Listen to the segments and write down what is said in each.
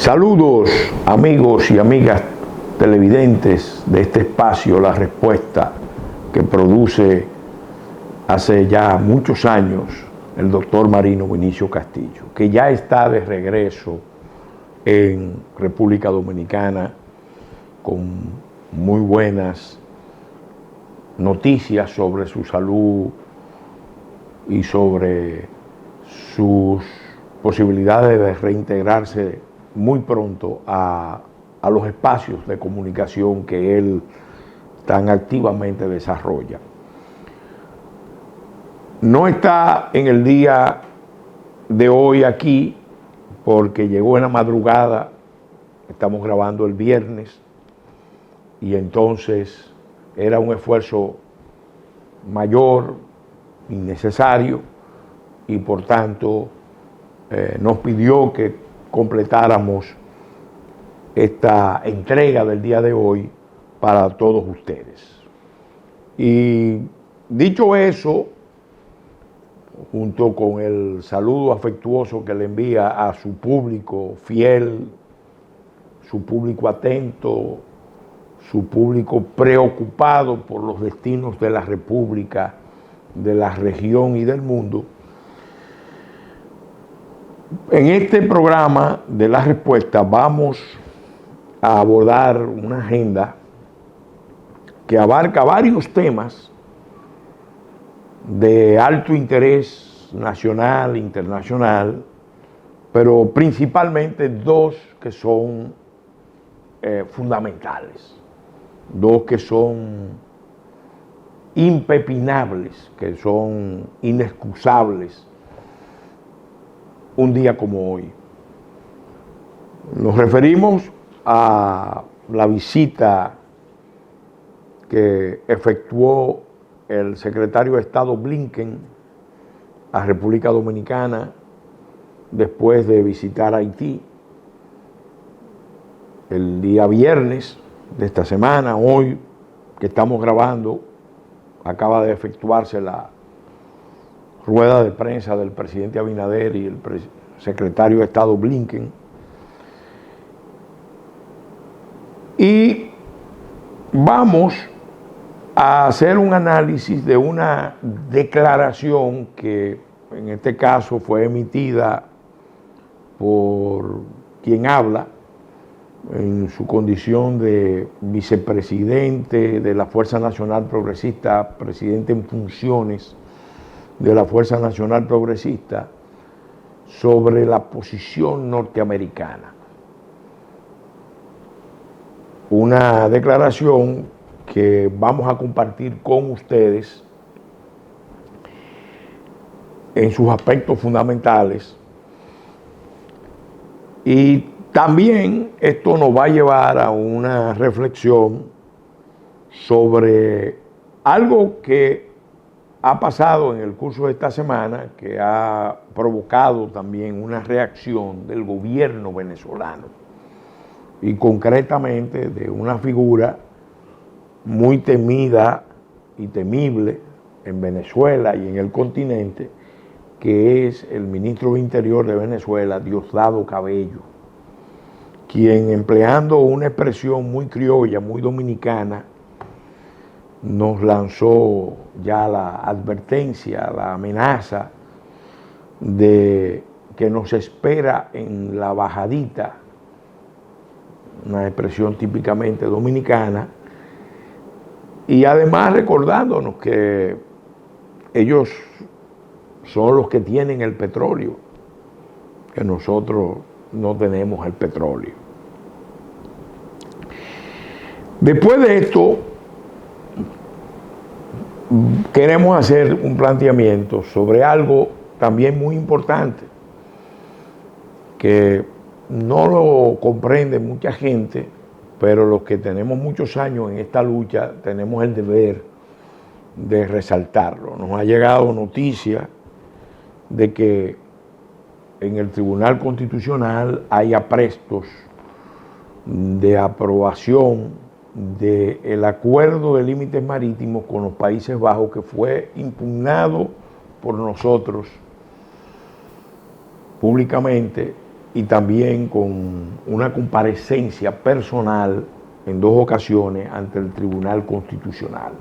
Saludos amigos y amigas televidentes de este espacio La Respuesta que produce hace ya muchos años el doctor Marino Vinicio Castillo, que ya está de regreso en República Dominicana con muy buenas noticias sobre su salud y sobre sus posibilidades de reintegrarse muy pronto a los espacios de comunicación que él tan activamente desarrolla. No está en el día de hoy aquí porque llegó en la madrugada, estamos grabando el viernes, y entonces era un esfuerzo mayor, innecesario, y por tanto nos pidió que completáramos esta entrega del día de hoy para todos ustedes. Y dicho eso, junto con el saludo afectuoso que le envía a su público fiel, su público atento, su público preocupado por los destinos de la República, de la región y del mundo, en este programa de La Respuesta vamos a abordar una agenda que abarca varios temas de alto interés nacional e internacional, pero principalmente dos que son fundamentales, dos que son impepinables, que son inexcusables un día como hoy. Nos referimos a la visita que efectuó el secretario de Estado Blinken a República Dominicana después de visitar Haití el día viernes de esta semana. Hoy que estamos grabando, acaba de efectuarse la rueda de prensa del presidente Abinader y el secretario de Estado Blinken. Y vamos a hacer un análisis de una declaración que en este caso fue emitida por quien habla en su condición de vicepresidente de la Fuerza Nacional Progresista, presidente en funciones de la Fuerza Nacional Progresista, sobre la posición norteamericana. Una declaración que vamos a compartir con ustedes en sus aspectos fundamentales, y también esto nos va a llevar a una reflexión sobre algo que ha pasado en el curso de esta semana, que ha provocado también una reacción del gobierno venezolano y concretamente de una figura muy temida y temible en Venezuela y en el continente, que es el ministro de Interior de Venezuela, Diosdado Cabello, quien, empleando una expresión muy criolla, muy dominicana, nos lanzó ya la advertencia, la amenaza de que nos espera en la bajadita, una expresión típicamente dominicana, y además recordándonos que ellos son los que tienen el petróleo, que nosotros no tenemos el petróleo. Después de esto, queremos hacer un planteamiento sobre algo también muy importante, que no lo comprende mucha gente, pero los que tenemos muchos años en esta lucha tenemos el deber de resaltarlo. Nos ha llegado noticia de que en el Tribunal Constitucional hay aprestos de aprobación del acuerdo de límites marítimos con los Países Bajos, que fue impugnado por nosotros públicamente y también con una comparecencia personal en 2 ocasiones ante el Tribunal Constitucional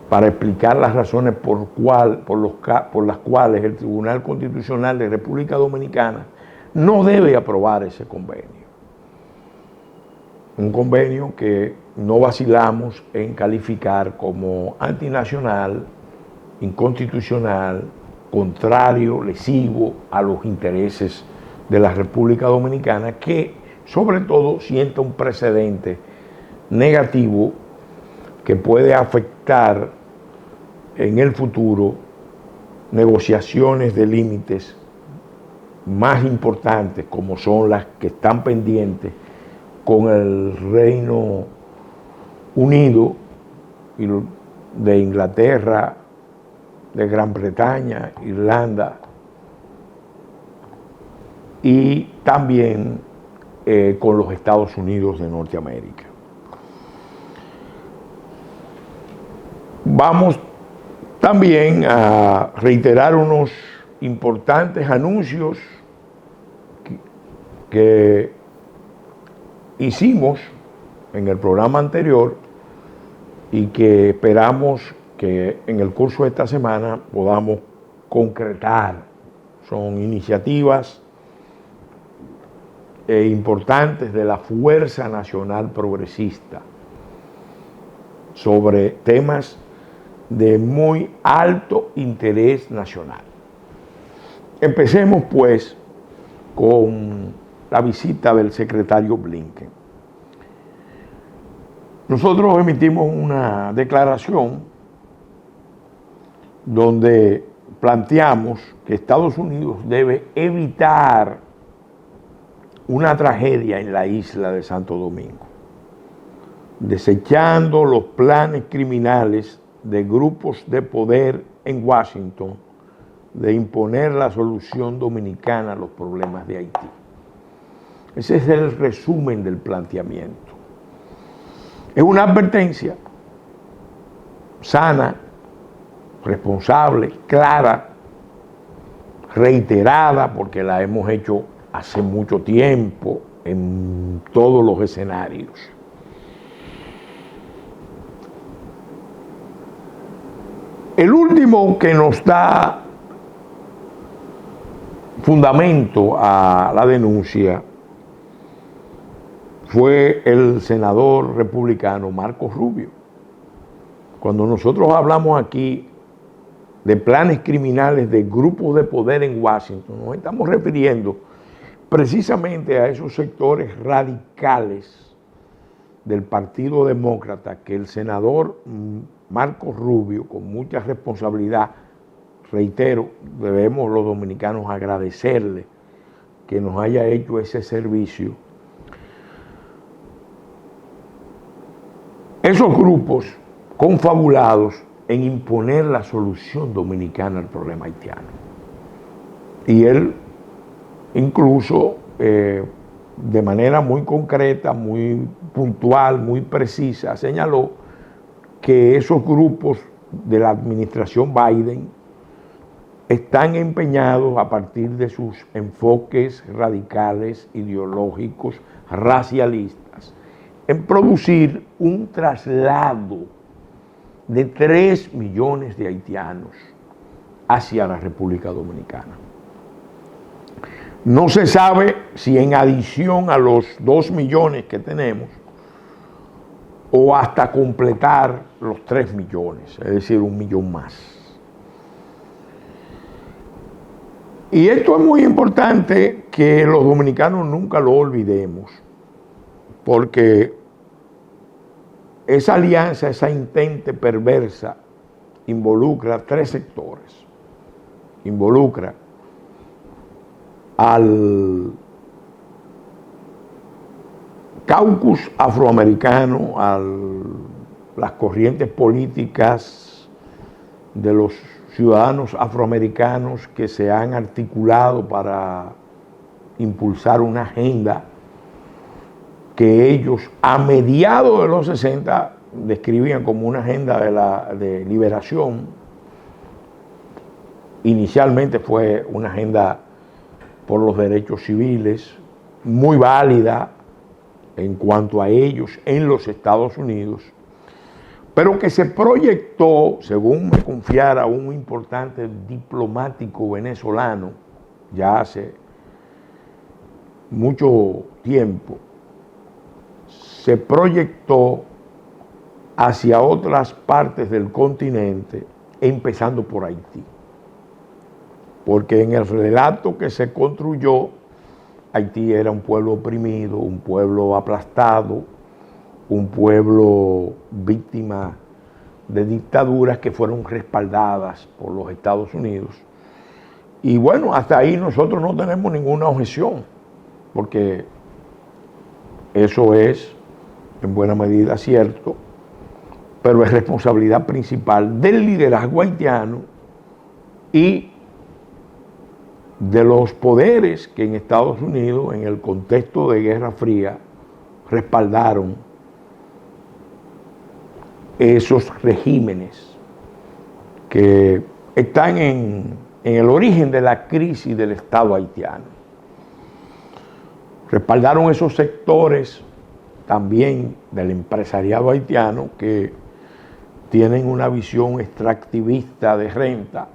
para explicar las razones por las cuales el Tribunal Constitucional de República Dominicana no debe aprobar ese convenio. Un convenio que no vacilamos en calificar como antinacional, inconstitucional, contrario, lesivo a los intereses de la República Dominicana, que sobre todo sienta un precedente negativo que puede afectar en el futuro negociaciones de límites más importantes, como son las que están pendientes con el Reino Unido de Inglaterra, de Gran Bretaña, Irlanda, y también con los Estados Unidos de Norteamérica. Vamos también a reiterar unos importantes anuncios que hicimos en el programa anterior y que esperamos que en el curso de esta semana podamos concretar. Son iniciativas importantes de la Fuerza Nacional Progresista sobre temas de muy alto interés nacional. Empecemos pues con la visita del secretario Blinken. Nosotros emitimos una declaración donde planteamos que Estados Unidos debe evitar una tragedia en la isla de Santo Domingo, desechando los planes criminales de grupos de poder en Washington de imponer la solución dominicana a los problemas de Haití. Ese es el resumen del planteamiento. Es una advertencia sana, responsable, clara, reiterada, porque la hemos hecho hace mucho tiempo en todos los escenarios. El último que nos da fundamento a la denuncia fue el senador republicano Marco Rubio. Cuando nosotros hablamos aquí de planes criminales de grupos de poder en Washington, nos estamos refiriendo precisamente a esos sectores radicales del Partido Demócrata que el senador Marco Rubio, con mucha responsabilidad, reitero, debemos los dominicanos agradecerle que nos haya hecho ese servicio. Esos grupos confabulados en imponer la solución dominicana al problema haitiano. Y él incluso de manera muy concreta, muy puntual, muy precisa, señaló que esos grupos de la administración Biden están empeñados a partir de sus enfoques radicales, ideológicos, racialistas, en producir un traslado de 3 millones de haitianos hacia la República Dominicana. No se sabe si en adición a los 2 millones que tenemos o hasta completar los 3 millones, es decir, 1 millón más. Y esto es muy importante que los dominicanos nunca lo olvidemos, porque esa alianza, esa intente perversa, involucra 3 sectores. Involucra al caucus afroamericano, a las corrientes políticas de los ciudadanos afroamericanos que se han articulado para impulsar una agenda que ellos a mediados de los 60 describían como una agenda de liberación. Inicialmente fue una agenda por los derechos civiles, muy válida en cuanto a ellos en los Estados Unidos, pero que se proyectó, según me confiara un importante diplomático venezolano, ya hace mucho tiempo, se proyectó hacia otras partes del continente, empezando por Haití. Porque en el relato que se construyó, Haití era un pueblo oprimido, un pueblo aplastado, un pueblo víctima de dictaduras que fueron respaldadas por los Estados Unidos. Y bueno, hasta ahí nosotros no tenemos ninguna objeción, porque eso es en buena medida cierto, pero es responsabilidad principal del liderazgo haitiano y de los poderes que en Estados Unidos, en el contexto de Guerra Fría, respaldaron esos regímenes que están en el origen de la crisis del Estado haitiano. Respaldaron esos sectores también del empresariado haitiano que tienen una visión extractivista de renta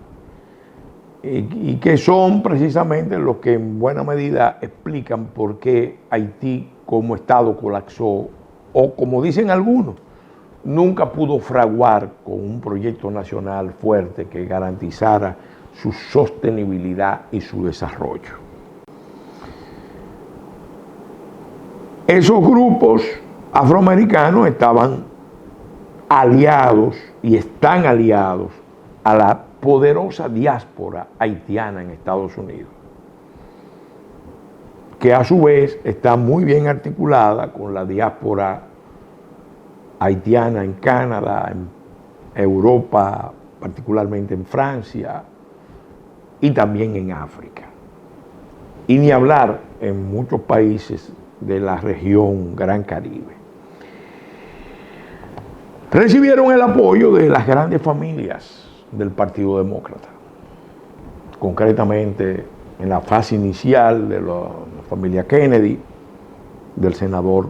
y que son precisamente los que en buena medida explican por qué Haití como Estado colapsó, o como dicen algunos, nunca pudo fraguar con un proyecto nacional fuerte que garantizara su sostenibilidad y su desarrollo. Esos grupos afroamericanos estaban aliados y están aliados a la poderosa diáspora haitiana en Estados Unidos, que a su vez está muy bien articulada con la diáspora haitiana en Canadá, en Europa, particularmente en Francia y también en África. Y ni hablar en muchos países de la región Gran Caribe. Recibieron el apoyo de las grandes familias del Partido Demócrata, concretamente en la fase inicial de la familia Kennedy, del senador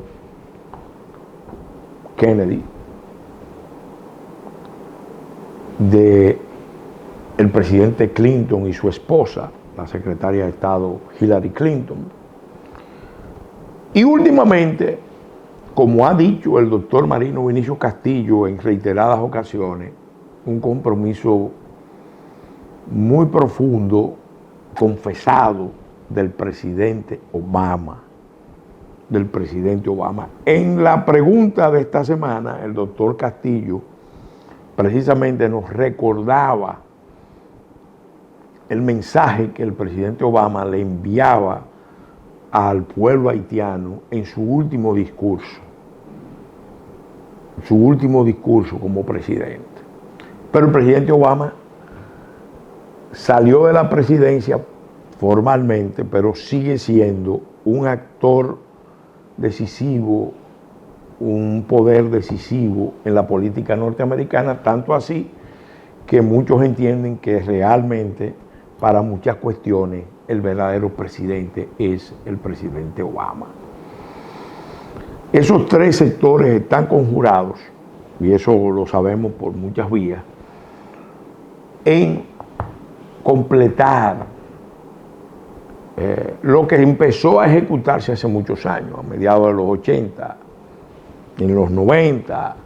Kennedy, del presidente Clinton y su esposa, la secretaria de Estado Hillary Clinton, y últimamente, como ha dicho el doctor Marino Vinicio Castillo en reiteradas ocasiones, un compromiso muy profundo, confesado del presidente Obama. En la pregunta de esta semana, el doctor Castillo precisamente nos recordaba el mensaje que el presidente Obama le enviaba al pueblo haitiano en su último discurso como presidente. Pero el presidente Obama salió de la presidencia formalmente, pero sigue siendo un actor decisivo, un poder decisivo en la política norteamericana, tanto así que muchos entienden que realmente para muchas cuestiones el verdadero presidente es el presidente Obama. Esos tres sectores están conjurados, y eso lo sabemos por muchas vías, en completar lo que empezó a ejecutarse hace muchos años, a mediados de los 80, en los 90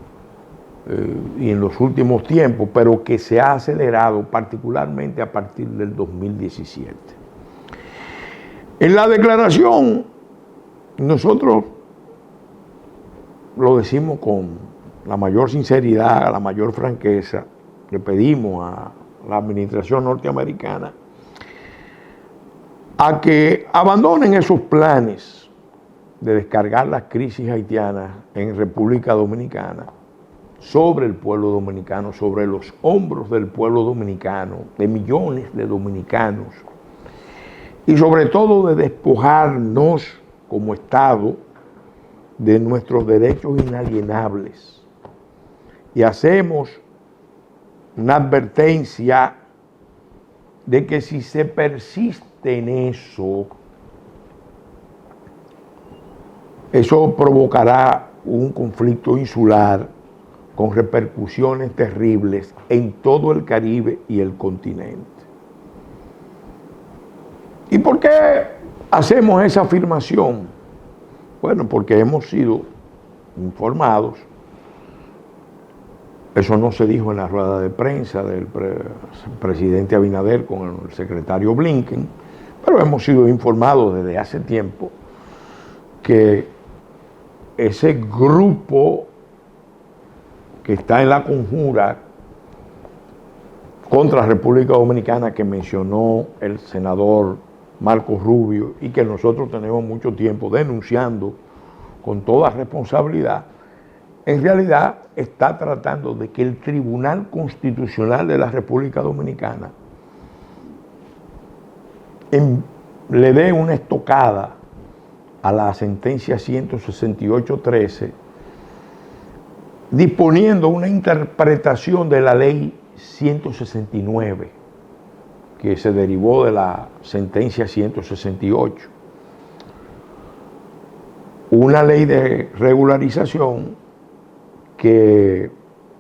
y en los últimos tiempos, pero que se ha acelerado particularmente a partir del 2017. En la declaración, nosotros lo decimos con la mayor sinceridad, la mayor franqueza, le pedimos a la administración norteamericana a que abandonen esos planes de descargar las crisis haitianas en República Dominicana sobre el pueblo dominicano, sobre los hombros del pueblo dominicano, de millones de dominicanos, y sobre todo de despojarnos como Estado de nuestros derechos inalienables. Y hacemos una advertencia de que si se persiste en eso provocará un conflicto insular con repercusiones terribles en todo el Caribe y el continente. ¿Y por qué hacemos esa afirmación? Bueno, porque hemos sido informados. Eso no se dijo en la rueda de prensa del presidente Abinader con el secretario Blinken, pero hemos sido informados desde hace tiempo que ese grupo que está en la conjura contra la República Dominicana que mencionó el senador Marco Rubio y que nosotros tenemos mucho tiempo denunciando con toda responsabilidad, en realidad está tratando de que el Tribunal Constitucional de la República Dominicana le dé una estocada a la sentencia 168.13, disponiendo una interpretación de la ley 169, que se derivó de la sentencia 168. Una ley de regularización que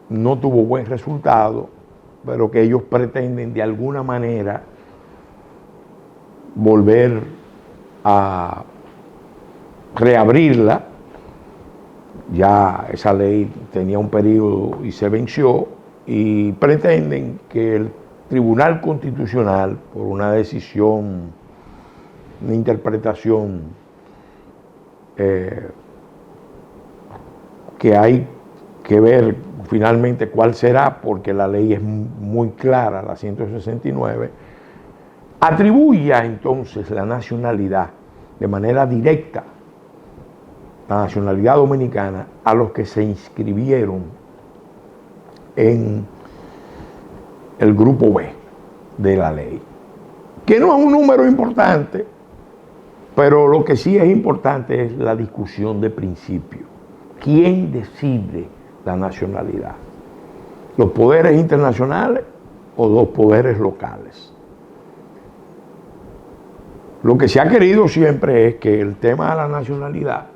no tuvo buen resultado, pero que ellos pretenden de alguna manera volver a reabrirla. Ya esa ley tenía un periodo y se venció, y pretenden que el Tribunal Constitucional, por una decisión, una interpretación que hay que ver finalmente cuál será, porque la ley es muy clara, la 169, atribuya entonces la nacionalidad de manera directa, la nacionalidad dominicana, a los que se inscribieron en el grupo B de la ley, que no es un número importante, pero lo que sí es importante es la discusión de principio. ¿Quién decide la nacionalidad? ¿Los poderes internacionales o los poderes locales? Lo que se ha querido siempre es que el tema de la nacionalidad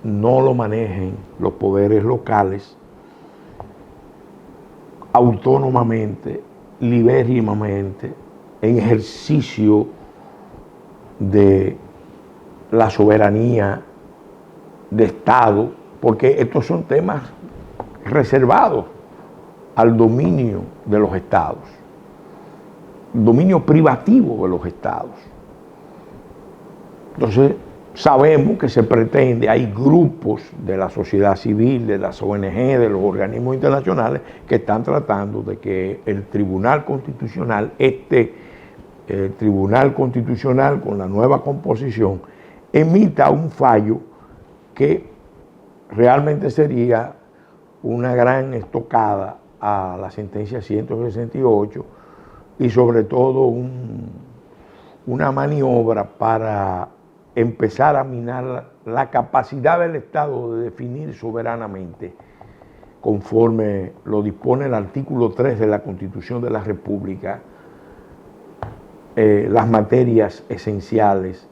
no lo manejen los poderes locales autónomamente, libérimamente, en ejercicio de la soberanía de Estado, porque estos son temas reservados al dominio de los Estados, dominio privativo de los Estados. Entonces, sabemos que se pretende, hay grupos de la sociedad civil, de las ONG, de los organismos internacionales, que están tratando de que el Tribunal Constitucional, el Tribunal Constitucional con la nueva composición, emita un fallo que realmente sería una gran estocada a la sentencia 168 y sobre todo una maniobra para empezar a minar la capacidad del Estado de definir soberanamente, conforme lo dispone el artículo 3 de la Constitución de la República, las materias esenciales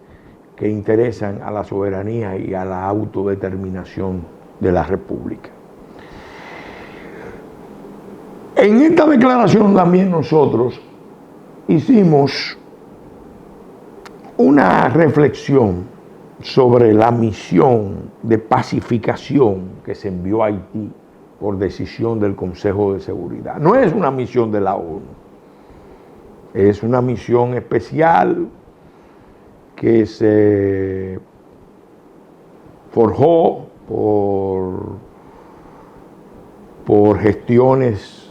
que interesan a la soberanía y a la autodeterminación de la República. En esta declaración también nosotros hicimos una reflexión sobre la misión de pacificación que se envió a Haití por decisión del Consejo de Seguridad. No es una misión de la ONU, es una misión especial que se forjó por gestiones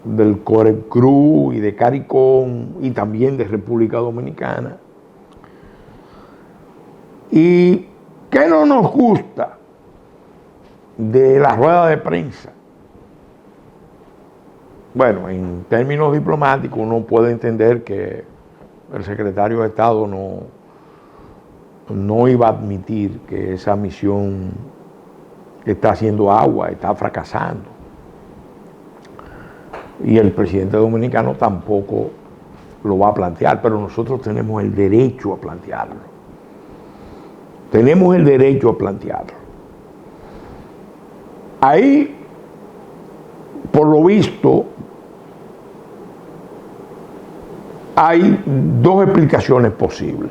del CORECRU y de CARICOM y también de República Dominicana. ¿Y qué no nos gusta de la rueda de prensa? Bueno, en términos diplomáticos uno puede entender que el secretario de Estado no iba a admitir que esa misión está haciendo agua, está fracasando. Y el presidente dominicano tampoco lo va a plantear, pero nosotros tenemos el derecho a plantearlo. Tenemos el derecho a plantearlo. Ahí, por lo visto, hay dos explicaciones posibles.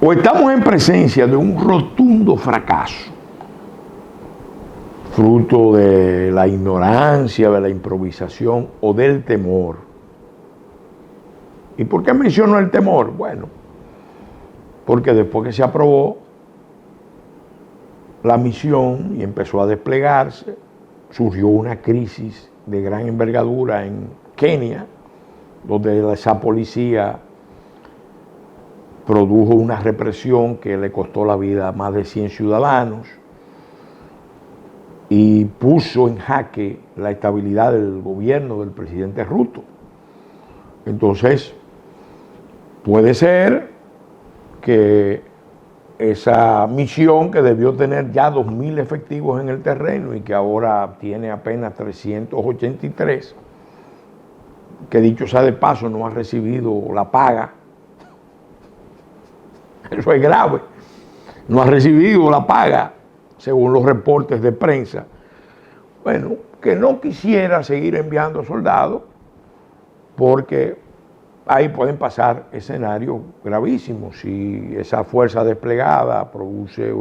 O estamos en presencia de un rotundo fracaso, fruto de la ignorancia, de la improvisación o del temor. ¿Y por qué menciono el temor? Bueno, porque después que se aprobó la misión y empezó a desplegarse, surgió una crisis de gran envergadura en Kenia, donde esa policía produjo una represión que le costó la vida a más de 100 ciudadanos y puso en jaque la estabilidad del gobierno del presidente Ruto. Entonces, puede ser que esa misión, que debió tener ya 2.000 efectivos en el terreno y que ahora tiene apenas 383, que dicho sea de paso no ha recibido la paga, eso es grave, no ha recibido la paga según los reportes de prensa. Bueno, que no quisiera seguir enviando soldados porque ahí pueden pasar escenarios gravísimos. Si esa fuerza desplegada produce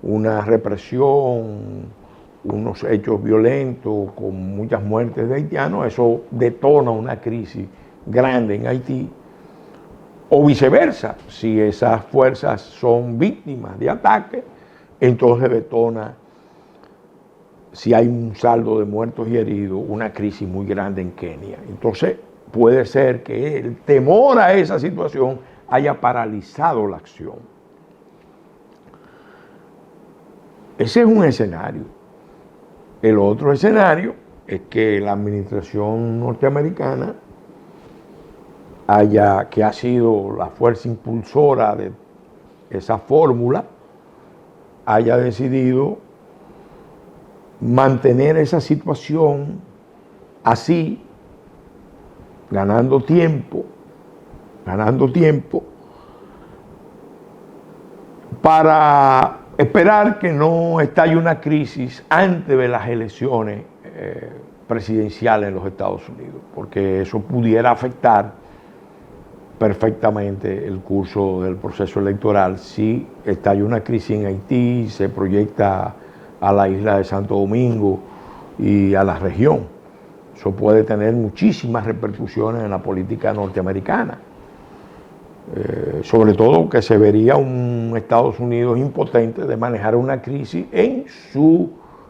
una represión, unos hechos violentos con muchas muertes de haitianos, eso detona una crisis grande en Haití. O viceversa, si esas fuerzas son víctimas de ataque, entonces detona, si hay un saldo de muertos y heridos, una crisis muy grande en Kenia. Entonces, puede ser que el temor a esa situación haya paralizado la acción. Ese es un escenario. El otro escenario es que la administración norteamericana que ha sido la fuerza impulsora de esa fórmula, haya decidido mantener esa situación así, ganando tiempo, para esperar que no estalle una crisis antes de las elecciones presidenciales en los Estados Unidos, porque eso pudiera afectar perfectamente el curso del proceso electoral. Si estalla una crisis en Haití, se proyecta a la isla de Santo Domingo y a la región. Eso puede tener muchísimas repercusiones en la política norteamericana. Sobre todo que se vería un Estados Unidos impotente de manejar una crisis en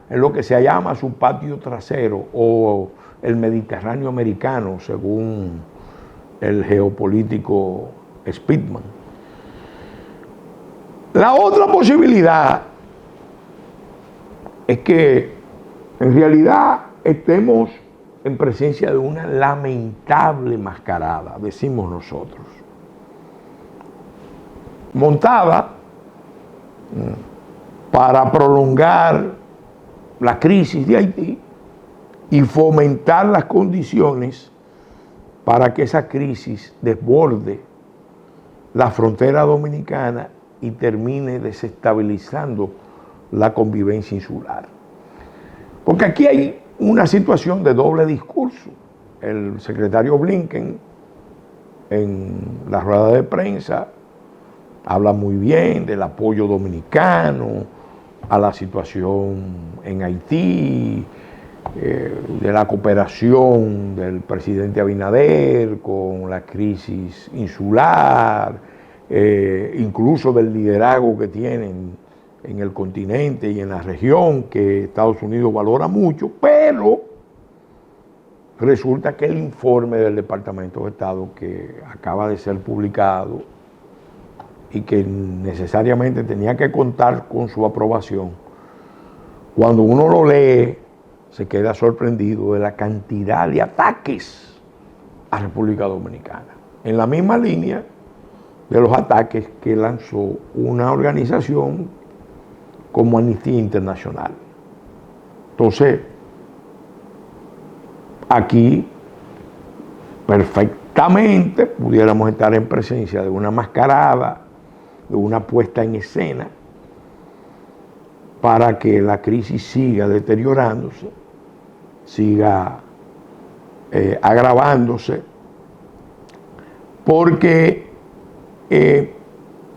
lo que se llama su patio trasero o el Mediterráneo americano, según el geopolítico Speedman. La otra posibilidad es que en realidad estemos en presencia de una lamentable mascarada, decimos nosotros, montada para prolongar la crisis de Haití y fomentar las condiciones para que esa crisis desborde la frontera dominicana y termine desestabilizando la convivencia insular. Porque aquí hay una situación de doble discurso. El secretario Blinken, en la rueda de prensa, habla muy bien del apoyo dominicano a la situación en Haití, de la cooperación del presidente Abinader con la crisis insular, incluso del liderazgo que tienen en el continente y en la región, que Estados Unidos valora mucho, pero resulta que el informe del Departamento de Estado que acaba de ser publicado y que necesariamente tenía que contar con su aprobación, cuando uno lo lee, se queda sorprendido de la cantidad de ataques a República Dominicana, en la misma línea de los ataques que lanzó una organización como Amnistía Internacional. Entonces, aquí perfectamente pudiéramos estar en presencia de una mascarada, de una puesta en escena, para que la crisis siga deteriorándose, siga agravándose, porque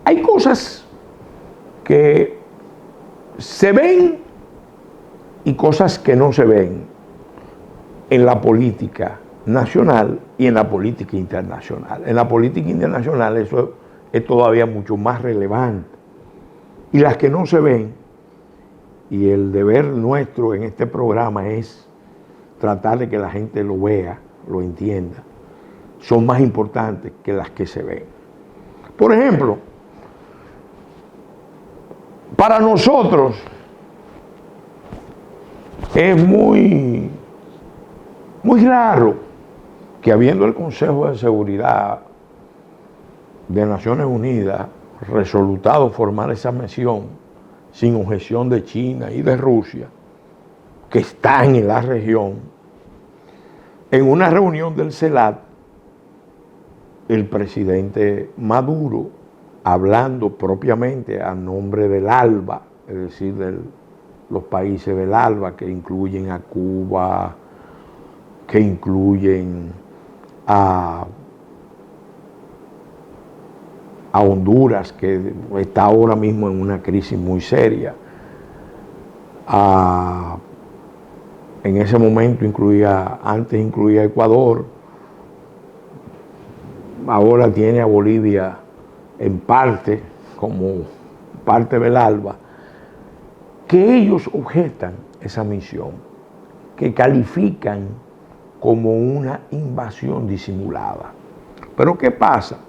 hay cosas que se ven y cosas que no se ven en la política nacional y en la política internacional. En la política internacional eso es todavía mucho más relevante. Y las que no se ven, y el deber nuestro en este programa es tratar de que la gente lo vea, lo entienda, son más importantes que las que se ven. Por ejemplo, para nosotros es muy raro que habiendo el Consejo de Seguridad de Naciones Unidas resolutado formar esa misión sin objeción de China y de Rusia, que están en la región, en una reunión del CELAC, el presidente Maduro, hablando propiamente a nombre del ALBA, es decir, de los países del ALBA, que incluyen a Cuba, que incluyen a Honduras, que está ahora mismo en una crisis muy seria. En ese momento antes incluía a Ecuador, ahora tiene a Bolivia en parte, como parte del ALBA, que ellos objetan esa misión, que califican como una invasión disimulada. Pero ¿qué pasa?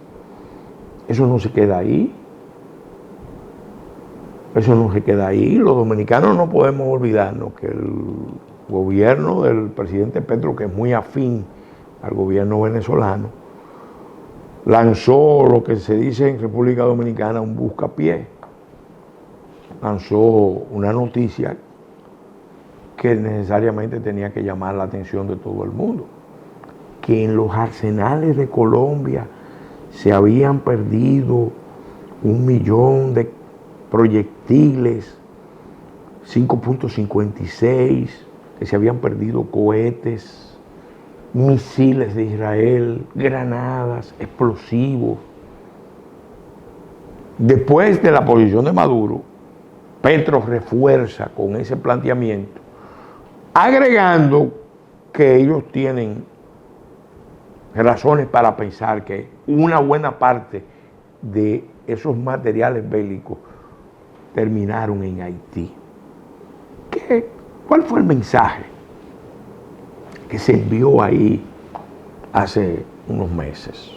Eso no se queda ahí. Eso no se queda ahí. Los dominicanos no podemos olvidarnos que el gobierno del presidente Petro, que es muy afín al gobierno venezolano, lanzó lo que se dice en República Dominicana un buscapié. Lanzó una noticia que necesariamente tenía que llamar la atención de todo el mundo, que en los arsenales de Colombia se habían perdido 1 millón de proyectiles 5.56, que se habían perdido cohetes, misiles de Israel, granadas, explosivos. Después de la posición de Maduro, Petro refuerza con ese planteamiento, agregando que ellos tienen razones para pensar que una buena parte de esos materiales bélicos terminaron en Haití. ¿Cuál fue el mensaje que se envió ahí hace unos meses?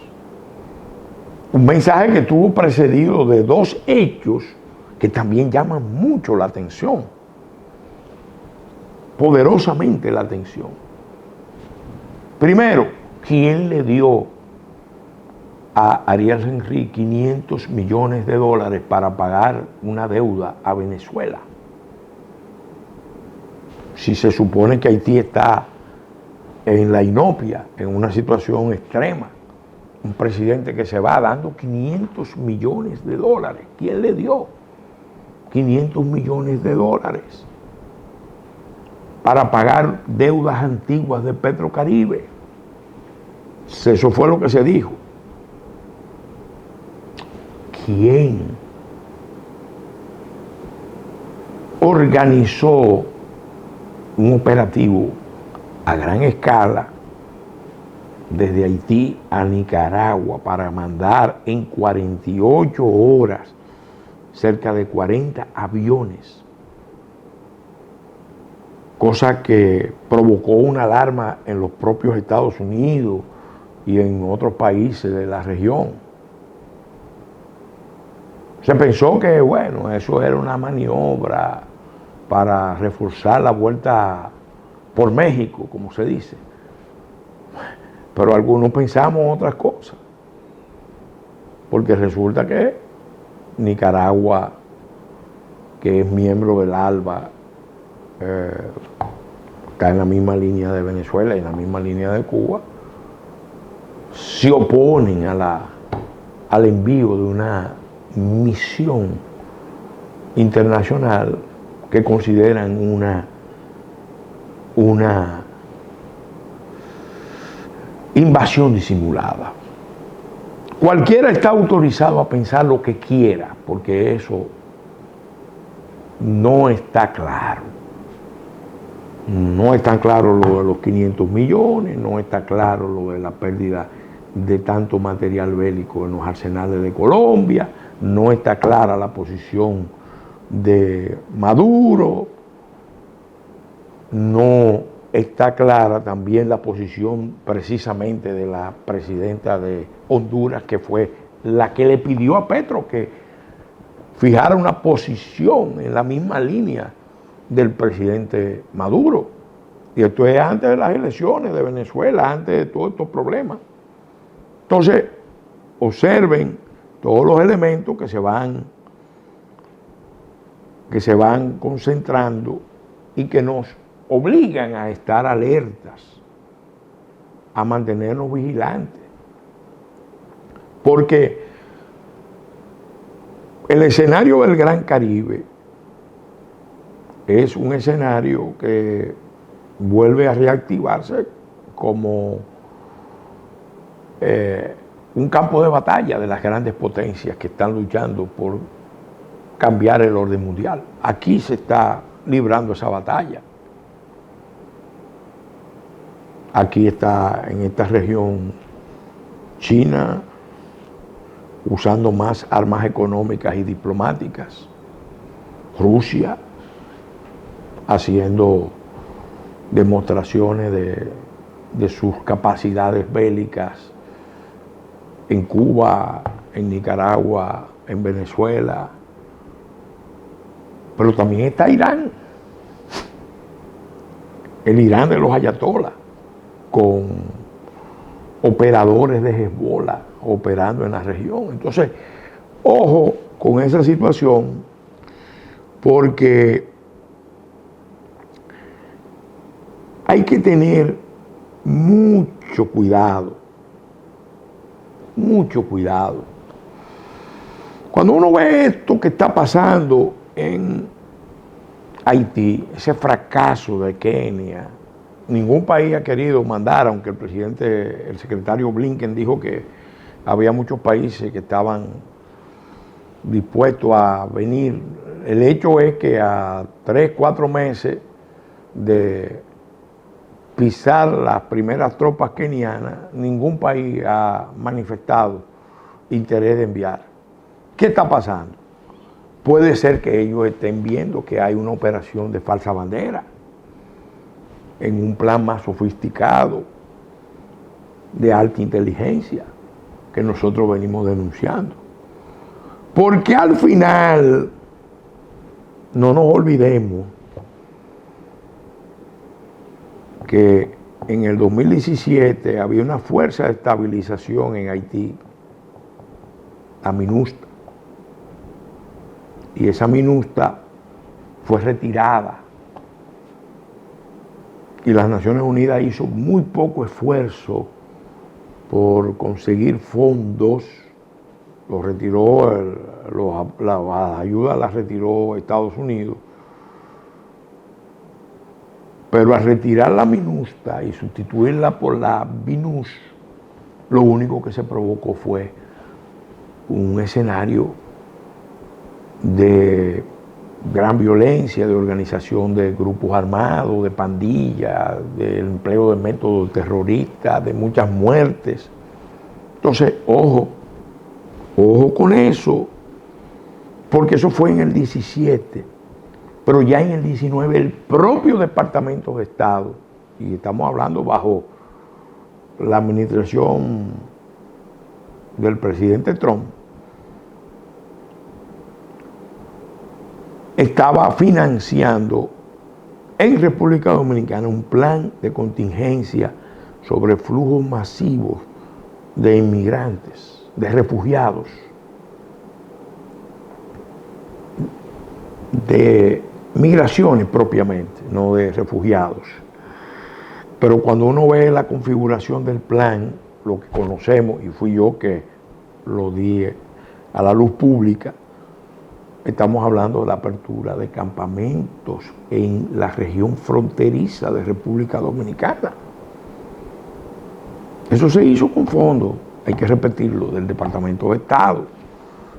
Un mensaje que estuvo precedido de 2 hechos que también llaman mucho la atención, poderosamente la atención. Primero, ¿quién le dio a Ariel Henry 500 millones de dólares para pagar una deuda a Venezuela? Si se supone que Haití está en la inopia, en una situación extrema, un presidente que se va dando 500 millones de dólares. ¿Quién le dio 500 millones de dólares para pagar deudas antiguas de Petrocaribe? Eso fue lo que se dijo. ¿Quién organizó un operativo a gran escala desde Haití a Nicaragua para mandar en 48 horas cerca de 40 aviones? Cosa que provocó una alarma en los propios Estados Unidos y en otros países de la región. Se pensó que, bueno, eso era una maniobra para reforzar la vuelta por México, como se dice. Pero algunos pensamos otras cosas. Porque resulta que Nicaragua, que es miembro del ALBA, está en la misma línea de Venezuela y en la misma línea de Cuba, se oponen al envío de una misión internacional que consideran una invasión disimulada. Cualquiera está autorizado a pensar lo que quiera, porque eso no está claro. No está claro lo de los 500 millones, no está claro lo de la pérdida de tanto material bélico en los arsenales de Colombia, no está clara la posición de Maduro, no está clara también la posición precisamente de la presidenta de Honduras, que fue la que le pidió a Petro que fijara una posición en la misma línea del presidente Maduro. Y esto es antes de las elecciones de Venezuela, antes de todos estos problemas. Entonces, observen todos los elementos que se van concentrando y que nos obligan a estar alertas, a mantenernos vigilantes. Porque el escenario del Gran Caribe es un escenario que vuelve a reactivarse como un campo de batalla de las grandes potencias que están luchando por cambiar el orden mundial. Aquí se está librando esa batalla. Aquí está, en esta región, China usando más armas económicas y diplomáticas, Rusia haciendo demostraciones de sus capacidades bélicas en Cuba, en Nicaragua, en Venezuela, pero también está Irán, el Irán de los ayatolás, con operadores de Hezbollah operando en la región. Entonces, ojo con esa situación, porque hay que tener mucho cuidado, mucho cuidado. Cuando uno ve esto que está pasando en Haití, ese fracaso de Kenia, ningún país ha querido mandar, aunque el secretario Blinken dijo que había muchos países que estaban dispuestos a venir. El hecho es que a 3, 4 meses de pisar las primeras tropas kenianas, ningún país ha manifestado interés de enviar. ¿Qué está pasando? Puede ser que ellos estén viendo que hay una operación de falsa bandera en un plan más sofisticado, de alta inteligencia, que nosotros venimos denunciando. Porque al final, no nos olvidemos que en el 2017 había una fuerza de estabilización en Haití, la MINUSTA, y esa MINUSTA fue retirada. Y las Naciones Unidas hizo muy poco esfuerzo por conseguir fondos, los retiró, las ayudas las retiró Estados Unidos, pero al retirar la MINUSTA y sustituirla por la BINUS, lo único que se provocó fue un escenario de gran violencia, de organización de grupos armados, de pandillas, del empleo de métodos terroristas, de muchas muertes. Entonces, ojo con eso, porque eso fue en el 17, pero ya en el 19 el propio Departamento de Estado, y estamos hablando bajo la administración del presidente Trump, estaba financiando en República Dominicana un plan de contingencia sobre flujos masivos de inmigrantes, de refugiados, de migraciones propiamente, no de refugiados. Pero cuando uno ve la configuración del plan, lo que conocemos, y fui yo que lo di a la luz pública, estamos hablando de la apertura de campamentos en la región fronteriza de República Dominicana. Eso se hizo con fondos, hay que repetirlo, del Departamento de Estado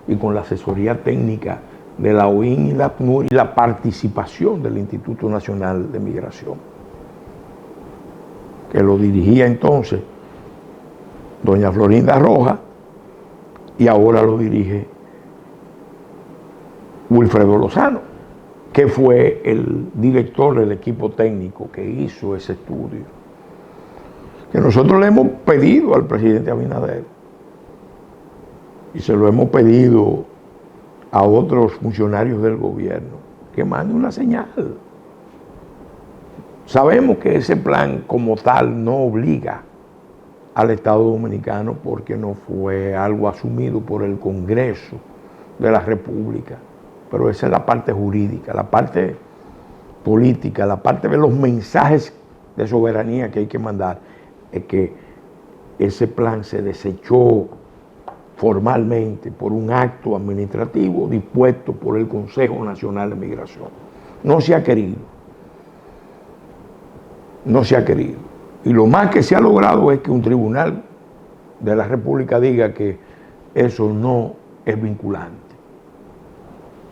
y con la asesoría técnica de la OIN y la ACNUR y la participación del Instituto Nacional de Migración, que lo dirigía entonces doña Florinda Rojas y ahora lo dirige Wilfredo Lozano, que fue el director del equipo técnico que hizo ese estudio, que nosotros le hemos pedido al presidente Abinader y se lo hemos pedido a otros funcionarios del gobierno, que mande una señal. Sabemos que ese plan como tal no obliga al Estado Dominicano porque no fue algo asumido por el Congreso de la República, pero esa es la parte jurídica, la parte política, la parte de los mensajes de soberanía que hay que mandar, es que ese plan se desechó formalmente por un acto administrativo dispuesto por el Consejo Nacional de Migración. No se ha querido. No se ha querido. Y lo más que se ha logrado es que un tribunal de la República diga que eso no es vinculante.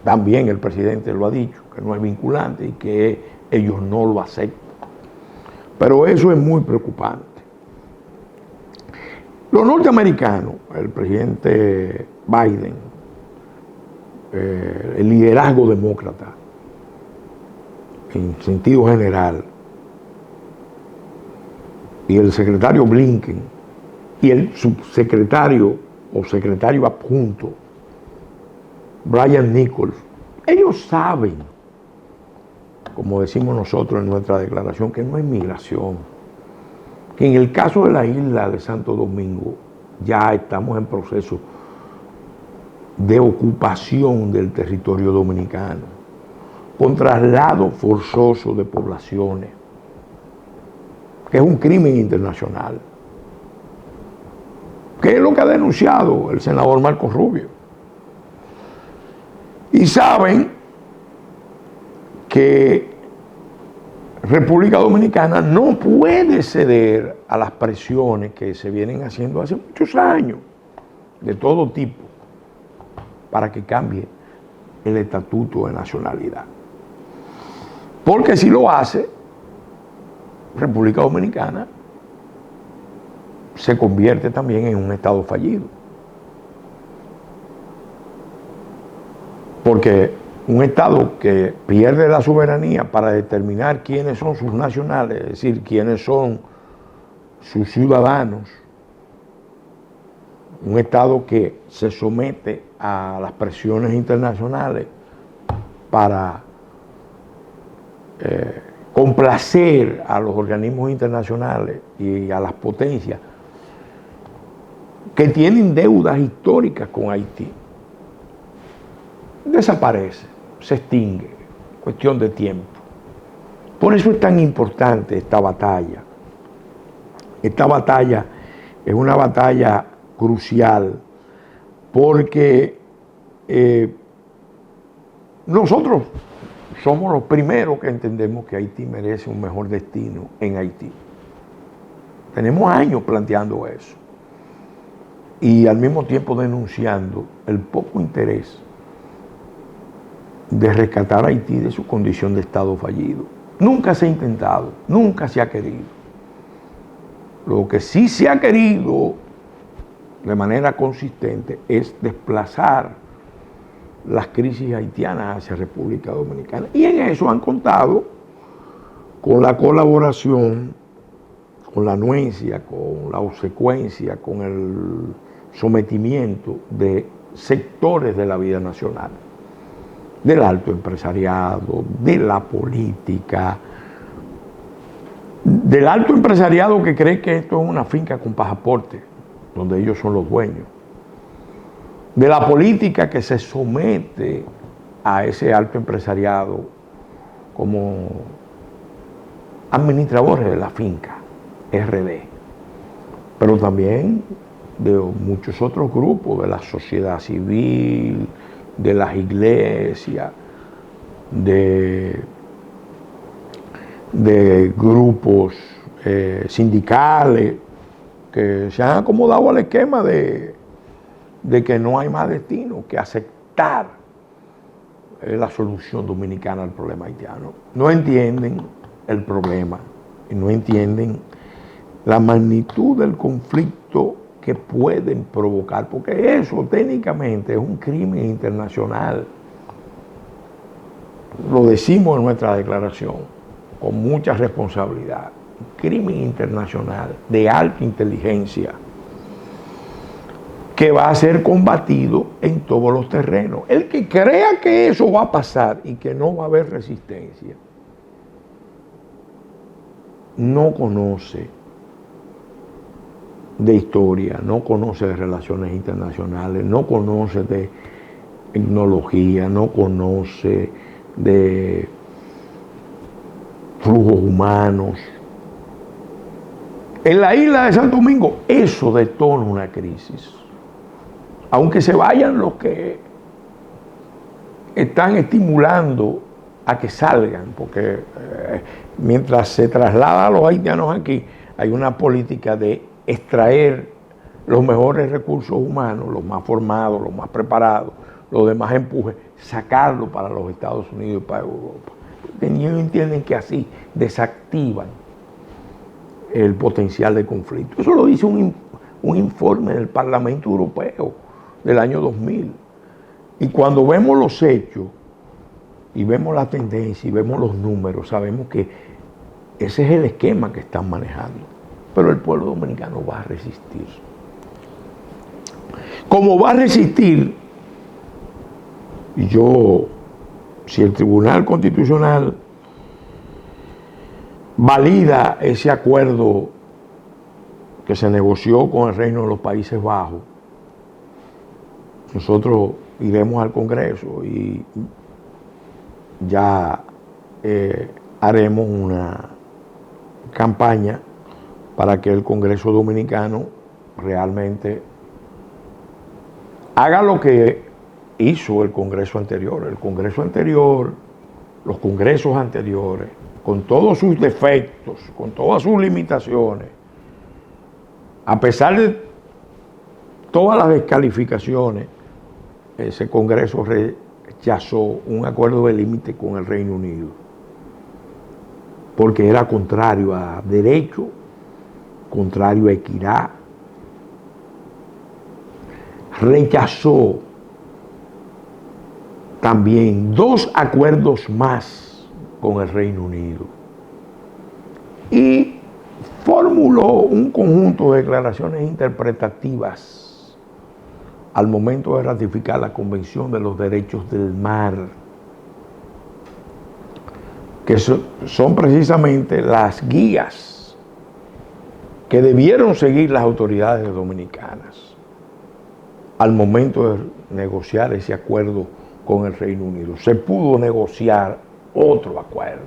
También el presidente lo ha dicho, que no es vinculante y que ellos no lo aceptan. Pero eso es muy preocupante. Los norteamericanos, el presidente Biden, el liderazgo demócrata, en sentido general, y el secretario Blinken, y el subsecretario o secretario adjunto, Brian Nichols, ellos saben, como decimos nosotros en nuestra declaración, que no es migración, que en el caso de la isla de Santo Domingo ya estamos en proceso de ocupación del territorio dominicano, con traslado forzoso de poblaciones, que es un crimen internacional, que es lo que ha denunciado el senador Marco Rubio. Y saben que República Dominicana no puede ceder a las presiones que se vienen haciendo hace muchos años, de todo tipo, para que cambie el estatuto de nacionalidad. Porque si lo hace, República Dominicana se convierte también en un estado fallido. Porque un estado que pierde la soberanía para determinar quiénes son sus nacionales, es decir, quiénes son sus ciudadanos, un estado que se somete a las presiones internacionales para complacer a los organismos internacionales y a las potencias que tienen deudas históricas con Haití, desaparece, se extingue, cuestión de tiempo. Por eso es tan importante esta batalla. Esta batalla es una batalla crucial porque nosotros somos los primeros que entendemos que Haití merece un mejor destino en Haití. Tenemos años planteando eso y al mismo tiempo denunciando el poco interés de rescatar a Haití de su condición de estado fallido. Nunca se ha intentado, nunca se ha querido. Lo que sí se ha querido de manera consistente es desplazar las crisis haitianas hacia República Dominicana. Y en eso han contado con la colaboración, con la anuencia, con la obsecuencia, con el sometimiento de sectores de la vida nacional, del alto empresariado, de la política, del alto empresariado que cree que esto es una finca con pasaporte, donde ellos son los dueños, de la política que se somete a ese alto empresariado como administradores de la finca, RD. pero también de muchos otros grupos, de la sociedad civil, de las iglesias, de grupos sindicales que se han acomodado al esquema de que no hay más destino que aceptar la solución dominicana al problema haitiano. No entienden el problema y no entienden la magnitud del conflicto que pueden provocar, porque eso técnicamente es un crimen internacional. Lo decimos en nuestra declaración con mucha responsabilidad. Un crimen internacional de alta inteligencia que va a ser combatido en todos los terrenos. El que crea que eso va a pasar y que no va a haber resistencia, no conoce de historia, no conoce de relaciones internacionales, no conoce de tecnología, no conoce de flujos humanos. En la isla de Santo Domingo, eso detona una crisis. Aunque se vayan los que están estimulando a que salgan, porque mientras se trasladan los haitianos aquí, hay una política de extraer los mejores recursos humanos, los más formados, los más preparados, los de más empuje, sacarlo para los Estados Unidos y para Europa. Ellos entienden que así desactivan el potencial de conflicto. Eso lo dice un informe del Parlamento Europeo del año 2000. Y cuando vemos los hechos y vemos la tendencia y vemos los números, sabemos que ese es el esquema que están manejando. Pero el pueblo dominicano va a resistir. Como va a resistir, si el Tribunal Constitucional valida ese acuerdo que se negoció con el Reino de los Países Bajos, nosotros iremos al Congreso y ya haremos una campaña para que el Congreso Dominicano realmente haga lo que hizo el Congreso anterior. El Congreso anterior, los Congresos anteriores, con todos sus defectos, con todas sus limitaciones, a pesar de todas las descalificaciones, ese Congreso rechazó un acuerdo de límite con el Reino Unido, porque era contrario a derecho, contrario a equidad. Rechazó también 2 acuerdos más con el Reino Unido y formuló un conjunto de declaraciones interpretativas al momento de ratificar la Convención de los Derechos del Mar, que son precisamente las guías que debieron seguir las autoridades dominicanas al momento de negociar ese acuerdo con el Reino Unido. Se pudo negociar otro acuerdo,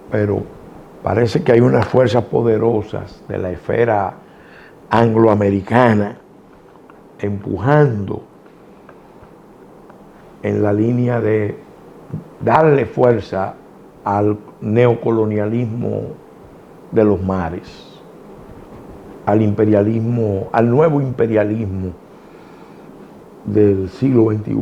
pero parece que hay unas fuerzas poderosas de la esfera angloamericana empujando en la línea de darle fuerza al neocolonialismo de los mares, al imperialismo, al nuevo imperialismo del siglo XXI.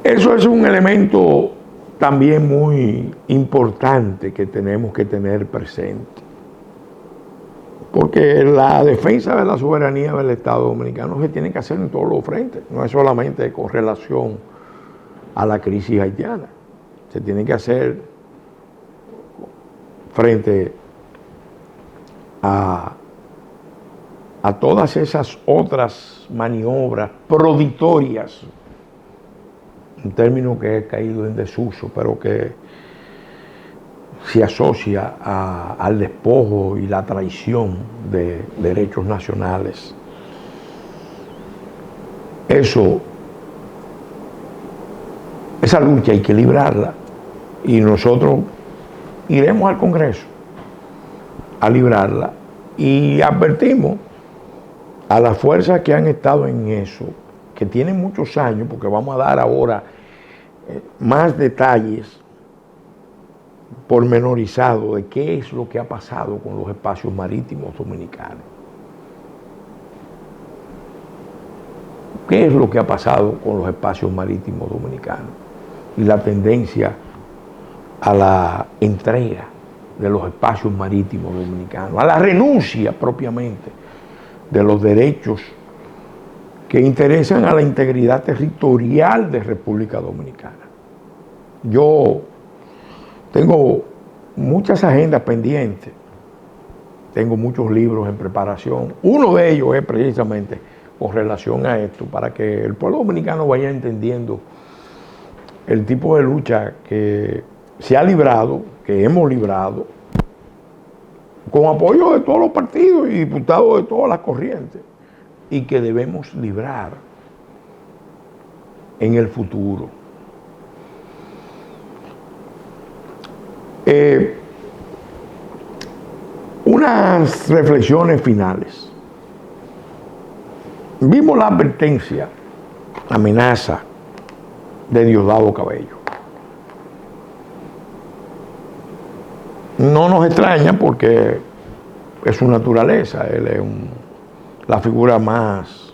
Eso es un elemento también muy importante que tenemos que tener presente, porque la defensa de la soberanía del Estado Dominicano se tiene que hacer en todos los frentes, no es solamente con relación a la crisis haitiana, se tiene que hacer frente a todas esas otras maniobras proditorias, un término que ha caído en desuso, pero que se asocia al despojo y la traición de derechos nacionales. Esa lucha hay que librarla, y nosotros iremos al Congreso a librarla y advertimos a las fuerzas que han estado en eso, que tienen muchos años, porque vamos a dar ahora más detalles pormenorizados de qué es lo que ha pasado con los espacios marítimos dominicanos. ¿Qué es lo que ha pasado con los espacios marítimos dominicanos? Y la tendencia a la entrega de los espacios marítimos dominicanos, a la renuncia propiamente de los derechos que interesan a la integridad territorial de República Dominicana. Yo tengo muchas agendas pendientes, tengo muchos libros en preparación. Uno de ellos es precisamente con relación a esto, para que el pueblo dominicano vaya entendiendo el tipo de lucha que se ha librado, que hemos librado, con apoyo de todos los partidos y diputados de todas las corrientes, y que debemos librar en el futuro. Unas reflexiones finales. Vimos la advertencia, amenaza de Diosdado Cabello. No nos extraña porque es su naturaleza, él es la figura más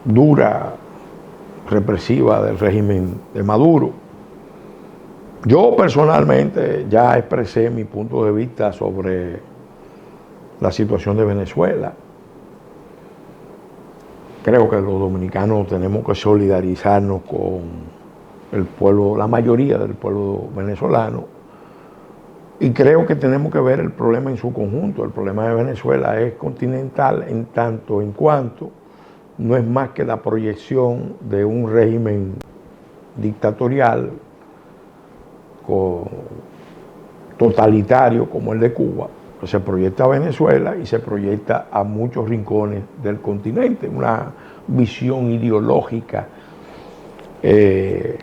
dura, represiva del régimen de Maduro. Yo personalmente ya expresé mi punto de vista sobre la situación de Venezuela. Creo que los dominicanos tenemos que solidarizarnos con el pueblo, la mayoría del pueblo venezolano, y creo que tenemos que ver el problema en su conjunto. El problema de Venezuela es continental en tanto en cuanto no es más que la proyección de un régimen dictatorial totalitario como el de Cuba. Se proyecta a Venezuela y se proyecta a muchos rincones del continente, una visión ideológica que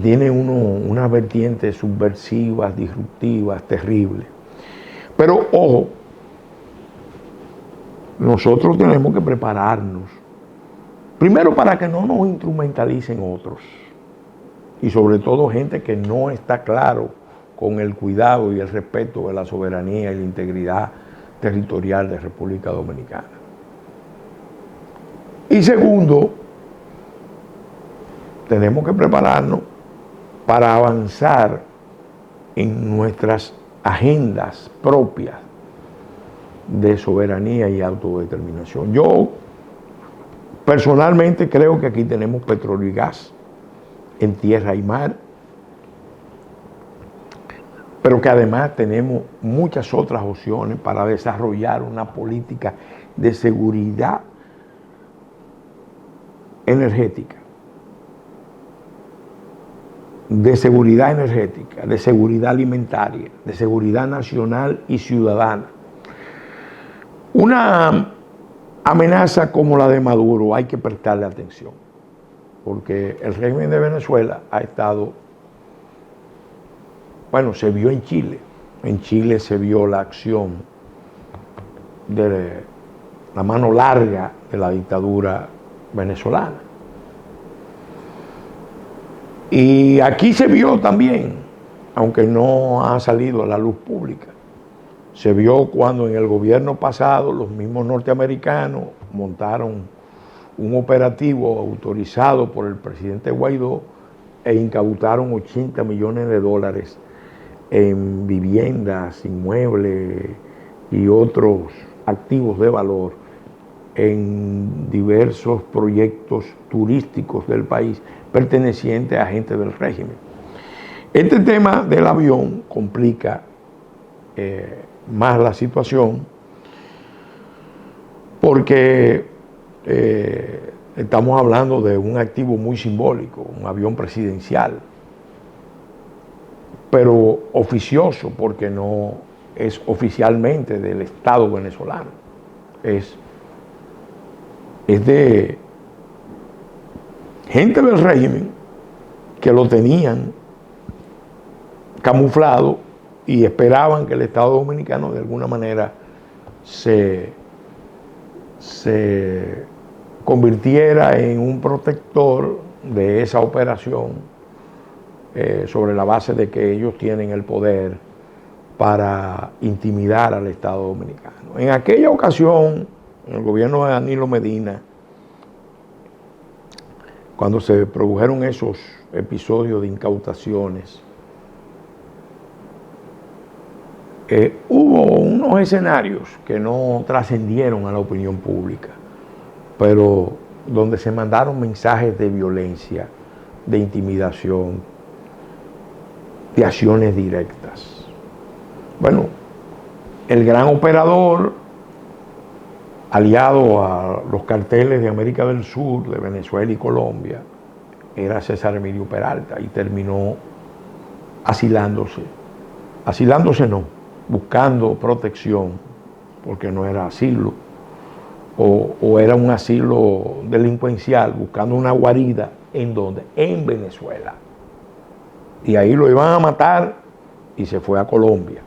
tiene unas vertientes subversivas, disruptivas, terribles. Pero ojo, nosotros tenemos que prepararnos, primero para que no nos instrumentalicen otros, y sobre todo gente que no está claro con el cuidado y el respeto de la soberanía y la integridad territorial de República Dominicana. Y segundo, tenemos que prepararnos para avanzar en nuestras agendas propias de soberanía y autodeterminación. Yo personalmente creo que aquí tenemos petróleo y gas en tierra y mar, pero que además tenemos muchas otras opciones para desarrollar una política de seguridad energética, de seguridad alimentaria, de seguridad nacional y ciudadana. Una amenaza como la de Maduro hay que prestarle atención, porque el régimen de Venezuela ha estado, bueno, se vio en Chile se vio la acción de la mano larga de la dictadura venezolana. Y aquí se vio también, aunque no ha salido a la luz pública, se vio cuando en el gobierno pasado los mismos norteamericanos montaron un operativo autorizado por el presidente Guaidó e incautaron $80 millones en viviendas, inmuebles y otros activos de valor en diversos proyectos turísticos del país pertenecientes a gente del régimen. Este tema del avión complica más la situación porque estamos hablando de un activo muy simbólico, un avión presidencial, pero oficioso porque no es oficialmente del Estado venezolano, es de gente del régimen que lo tenían camuflado y esperaban que el Estado Dominicano de alguna manera se convirtiera en un protector de esa operación sobre la base de que ellos tienen el poder para intimidar al Estado Dominicano. En aquella ocasión, en el gobierno de Danilo Medina, cuando se produjeron esos episodios de incautaciones, hubo unos escenarios que no trascendieron a la opinión pública, pero donde se mandaron mensajes de violencia, de intimidación, de acciones directas. Bueno, el gran operador, aliado a los carteles de América del Sur, de Venezuela y Colombia, era César Emilio Peralta, y terminó asilándose. Asilándose no, buscando protección, porque no era asilo, o era un asilo delincuencial, buscando una guarida. ¿En dónde? En Venezuela. Y ahí lo iban a matar y se fue a Colombia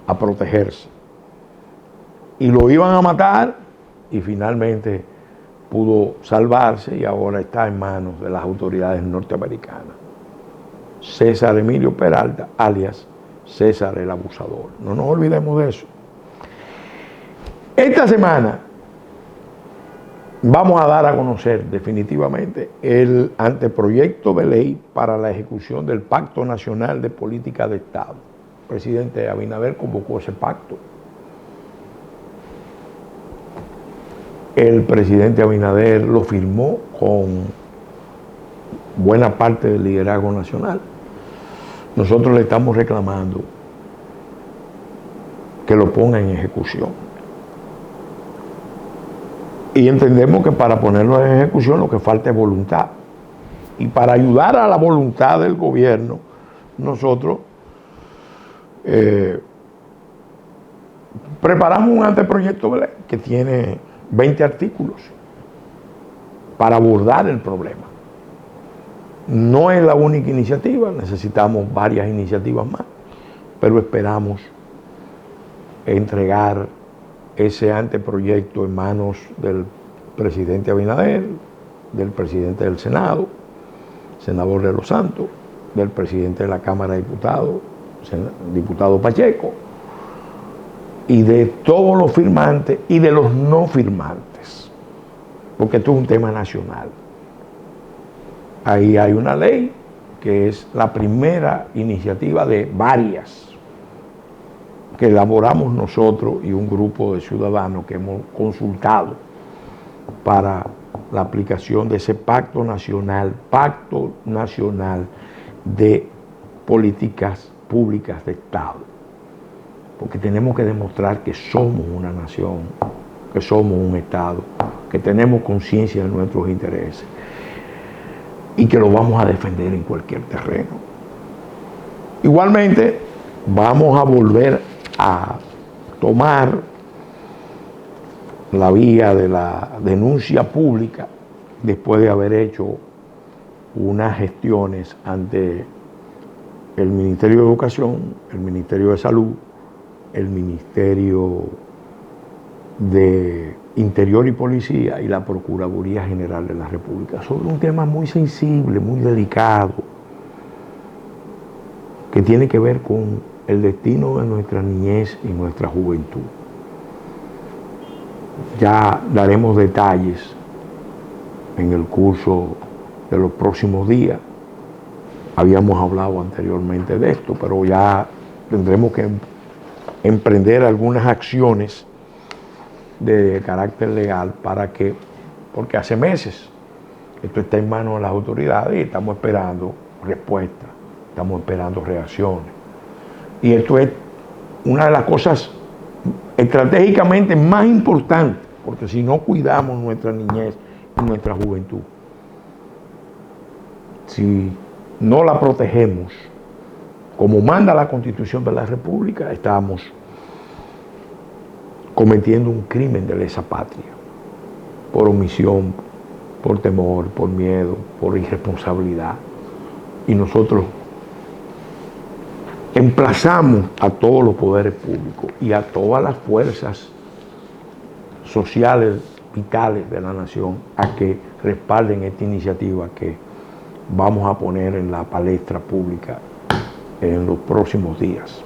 a protegerse. Y lo iban a matar y finalmente pudo salvarse y ahora está en manos de las autoridades norteamericanas. César Emilio Peralta, alias César el Abusador. No nos olvidemos de eso. Esta semana vamos a dar a conocer definitivamente el anteproyecto de ley para la ejecución del Pacto Nacional de Política de Estado. El presidente Abinader convocó ese pacto. El presidente Abinader lo firmó con buena parte del liderazgo nacional. Nosotros le estamos reclamando que lo ponga en ejecución. Y entendemos que para ponerlo en ejecución lo que falta es voluntad. Y para ayudar a la voluntad del gobierno, nosotros preparamos un anteproyecto de ley que tiene 20 artículos para abordar el problema. No es la única iniciativa, necesitamos varias iniciativas más, pero esperamos entregar ese anteproyecto en manos del presidente Abinader, del presidente del Senado, senador de los Santos, del presidente de la Cámara de Diputados, diputado Pacheco, y de todos los firmantes y de los no firmantes, porque esto es un tema nacional. Ahí hay una ley que es la primera iniciativa de varias que elaboramos nosotros y un grupo de ciudadanos que hemos consultado para la aplicación de ese Pacto Nacional de Políticas Públicas de Estado. Porque tenemos que demostrar que somos una nación, que somos un Estado, que tenemos conciencia de nuestros intereses y que lo vamos a defender en cualquier terreno. Igualmente, vamos a volver a tomar la vía de la denuncia pública después de haber hecho unas gestiones ante el Ministerio de Educación, el Ministerio de Salud, el Ministerio de Interior y Policía y la Procuraduría General de la República sobre un tema muy sensible, muy delicado, que tiene que ver con el destino de nuestra niñez y nuestra juventud. Ya daremos detalles en el curso de los próximos días. Habíamos hablado anteriormente de esto, pero ya tendremos que emprender algunas acciones de carácter legal para que, porque hace meses esto está en manos de las autoridades y estamos esperando respuestas, estamos esperando reacciones. Y esto es una de las cosas estratégicamente más importantes, porque si no cuidamos nuestra niñez y nuestra juventud, si no la protegemos como manda la Constitución de la República, estamos cometiendo un crimen de lesa patria, por omisión, por temor, por miedo, por irresponsabilidad. Y nosotros emplazamos a todos los poderes públicos y a todas las fuerzas sociales vitales de la nación a que respalden esta iniciativa que vamos a poner en la palestra pública en los próximos días.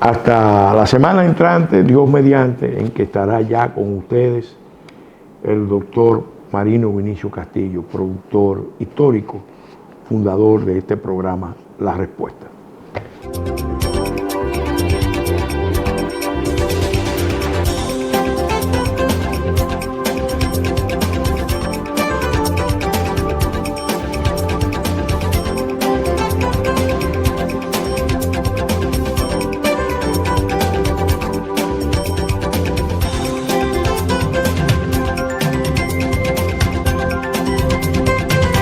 Hasta la semana entrante, Dios mediante, en que estará ya con ustedes el doctor Marino Vinicio Castillo, productor histórico, fundador de este programa La Respuesta.